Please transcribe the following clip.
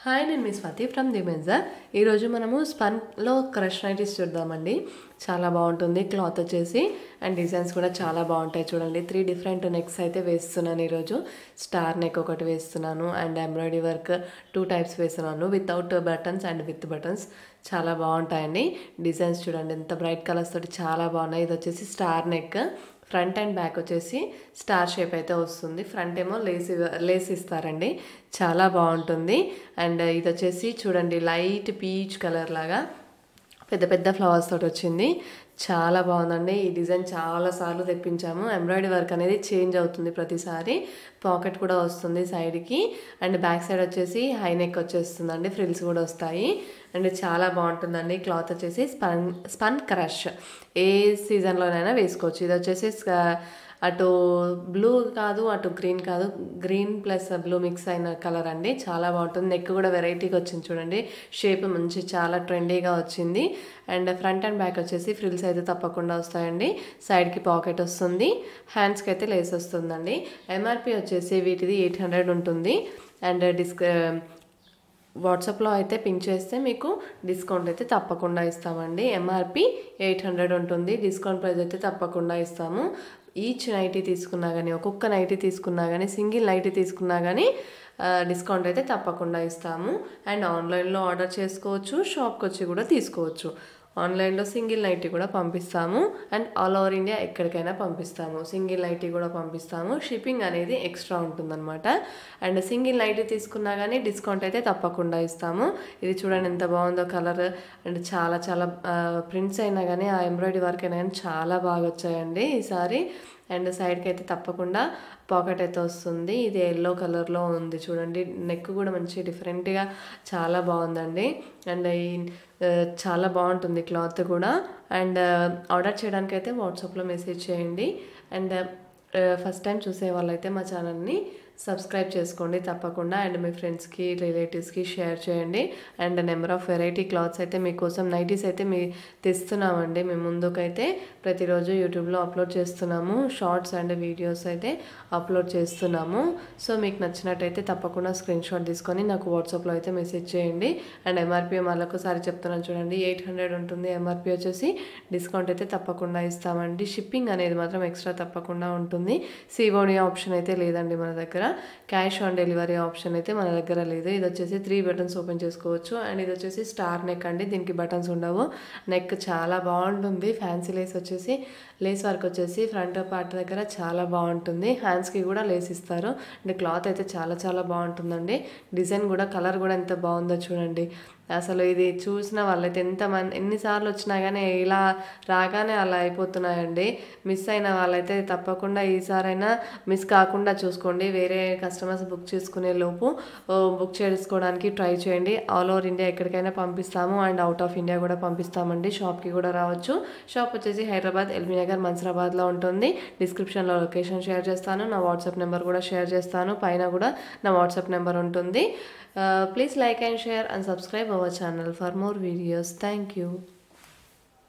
Hi నేను మీ Swathi from the మెన్జర్. ఈరోజు మనము స్పన్లో క్రష్ నైటీస్ చూద్దామండి. చాలా బాగుంటుంది క్లాత్ వచ్చేసి, అండ్ డిజైన్స్ కూడా చాలా బాగుంటాయి. చూడండి 3 డిఫరెంట్ నెక్స్ అయితే వేస్తున్నాను. ఈరోజు స్టార్ నెక్ ఒకటి వేస్తున్నాను, అండ్ ఎంబ్రాయిడరీ వర్క్ 2 టైప్స్ వేస్తున్నాను, without buttons and with buttons. చాలా బాగుంటాయండి. డిజైన్స్ చూడండి ఎంత బ్రైట్ కలర్స్ తోటి చాలా బాగున్నాయి. ఇది వచ్చేసి star neck, front and back వచ్చేసి స్టార్ షేప్ అయితే వస్తుంది. ఫ్రంట్ ఏమో లేస్ ఇస్తారండి, చాలా బాగుంటుంది. అండ్ ఇది వచ్చేసి చూడండి లైట్ పీచ్ కలర్ లాగా పెద్ద పెద్ద ఫ్లవర్స్ తోటి వచ్చింది. చాలా బాగుందండి. ఈ డిజైన్ చాలాసార్లు తెప్పించాము. ఎంబ్రాయిడరీ వర్క్ అనేది చేంజ్ అవుతుంది ప్రతిసారి. పాకెట్ కూడా వస్తుంది సైడ్కి, అండ్ బ్యాక్ సైడ్ వచ్చేసి హై నెక్ వచ్చేస్తుందండి, ఫ్రిల్స్ కూడా వస్తాయి. అండ్ చాలా బాగుంటుందండి. క్లాత్ వచ్చేసి స్పన్ క్రష్, ఏ సీజన్లోనైనా వేసుకోవచ్చు. ఇది వచ్చేసి అటు బ్లూ కాదు అటు గ్రీన్ కాదు, గ్రీన్ ప్లస్ బ్లూ మిక్స్ అయిన కలర్ అండి. చాలా బాగుంటుంది. నెక్ కూడా వెరైటీగా వచ్చింది చూడండి, షేప్ మంచి చాలా ట్రెండీగా వచ్చింది. అండ్ ఫ్రంట్ అండ్ బ్యాక్ వచ్చేసి ఫ్రిల్స్ అయితే తప్పకుండా వస్తాయండి. సైడ్కి పాకెట్ వస్తుంది, హ్యాండ్స్కి అయితే లేస్ వస్తుందండి. ఎంఆర్పి వచ్చేసి వీటిది 800 ఉంటుంది. అండ్ వాట్సాప్లో అయితే పింక్ చేస్తే మీకు డిస్కౌంట్ అయితే తప్పకుండా ఇస్తామండి. ఎంఆర్పి 800 ఉంటుంది, డిస్కౌంట్ ప్రైస్ అయితే తప్పకుండా ఇస్తాము. ఈచ్ నైటీ తీసుకున్నా కానీ, ఒక్కొక్క నైటీ తీసుకున్నా కానీ, సింగిల్ నైటీ తీసుకున్నా కానీ డిస్కౌంట్ అయితే తప్పకుండా ఇస్తాము. అండ్ ఆన్లైన్లో ఆర్డర్ చేసుకోవచ్చు, షాప్కి వచ్చి కూడా తీసుకోవచ్చు. ఆన్లైన్లో సింగిల్ నైటీ కూడా పంపిస్తాము, అండ్ ఆల్ ఓవర్ ఇండియా ఎక్కడికైనా పంపిస్తాము. సింగిల్ నైటీ కూడా పంపిస్తాము, షిప్పింగ్ అనేది ఎక్స్ట్రా ఉంటుందన్నమాట. అండ్ సింగిల్ నైటీ తీసుకున్నా కానీ డిస్కౌంట్ అయితే తప్పకుండా ఇస్తాము. ఇది చూడండి ఎంత బాగుందో కలర్, అండ్ చాలా చాలా ప్రింట్స్ అయినా కానీ, ఆ ఎంబ్రాయిడరీ వర్క్ అయినా కానీ చాలా బాగా వచ్చాయండి ఈసారి. అండ్ సైడ్కి అయితే తప్పకుండా పాకెట్ అయితే వస్తుంది. ఇది ఎల్లో కలర్లో ఉంది చూడండి. నెక్ కూడా మంచి డిఫరెంట్గా చాలా బాగుందండి. అండ్ చాలా బాగుంటుంది క్లాత్ కూడా. అండ్ ఆర్డర్ చేయడానికి అయితే వాట్సాప్లో మెసేజ్ చేయండి. అండ్ ఫస్ట్ టైం చూసే వాళ్ళైతే మా ఛానల్ని సబ్స్క్రైబ్ చేసుకోండి తప్పకుండా. అండ్ మీ ఫ్రెండ్స్కి రిలేటివ్స్కి షేర్ చేయండి. And number of variety clothes అయితే మీకోసం నైటీస్ అయితే తెస్తున్నామండి. మేము ముందుకైతే ప్రతిరోజు యూట్యూబ్లో అప్లోడ్ చేస్తున్నాము, షార్ట్స్ అండ్ వీడియోస్ అయితే అప్లోడ్ చేస్తున్నాము. సో మీకు నచ్చినట్టయితే తప్పకుండా స్క్రీన్ షాట్ తీసుకొని నాకు వాట్సాప్లో అయితే మెసేజ్ చేయండి. అండ్ ఎంఆర్పి మళ్ళొకసారి చెప్తున్నాను చూడండి, 800 ఉంటుంది. ఎంఆర్పి వచ్చేసి డిస్కౌంట్ అయితే తప్పకుండా ఇస్తామండి. షిప్పింగ్ అనేది మాత్రం ఎక్స్ట్రా తప్పకుండా ఉంటుంది. సిఓడి ఆప్షన్ అయితే లేదండి మన దగ్గర. క్యాష్ ఆన్ డెలివరీ ఆప్షన్ అయితే మన దగ్గర లేదు. ఇది వచ్చేసి 3 బటన్స్ ఓపెన్ చేసుకోవచ్చు. అండ్ ఇది వచ్చేసి స్టార్ నెక్ అండి, దీనికి బటన్స్ ఉండవు. నెక్ చాలా బాగుంటుంది. ఫ్యాన్సీ లేస్ వచ్చేసి, లేస్ వర్క్ వచ్చేసి ఫ్రంట్ పార్ట్ దగ్గర చాలా బాగుంటుంది. హ్యాండ్స్కి కూడా లేస్ ఇస్తారు. అండ్ క్లాత్ అయితే చాలా చాలా బాగుంటుందండి. డిజైన్ కూడా, కలర్ కూడా ఎంత బాగుందో చూడండి. అసలు ఇది చూసిన వాళ్ళైతే ఎన్నిసార్లు వచ్చినా కానీ ఇలా రాగానే అలా అయిపోతున్నాయండి. మిస్ అయిన వాళ్ళైతే తప్పకుండా ఈసారైనా మిస్ కాకుండా చూసుకోండి. వేరే కస్టమర్స్ బుక్ చేసుకునే లోపు బుక్ చేసుకోవడానికి ట్రై చేయండి. ఆల్ ఓవర్ ఇండియా ఎక్కడికైనా పంపిస్తాము, అండ్ అవుట్ ఆఫ్ ఇండియా కూడా పంపిస్తామండి. షాప్కి కూడా రావచ్చు. షాప్ వచ్చేసి హైదరాబాద్ ఎల్బీ నగర్ మన్సరాబాద్లో ఉంటుంది. డిస్క్రిప్షన్లో లొకేషన్ షేర్ చేస్తాను, నా వాట్సాప్ నెంబర్ కూడా షేర్ చేస్తాను. పైన కూడా నా వాట్సాప్ నెంబర్ ఉంటుంది. Please like and share and subscribe our channel for more videos. Thank you.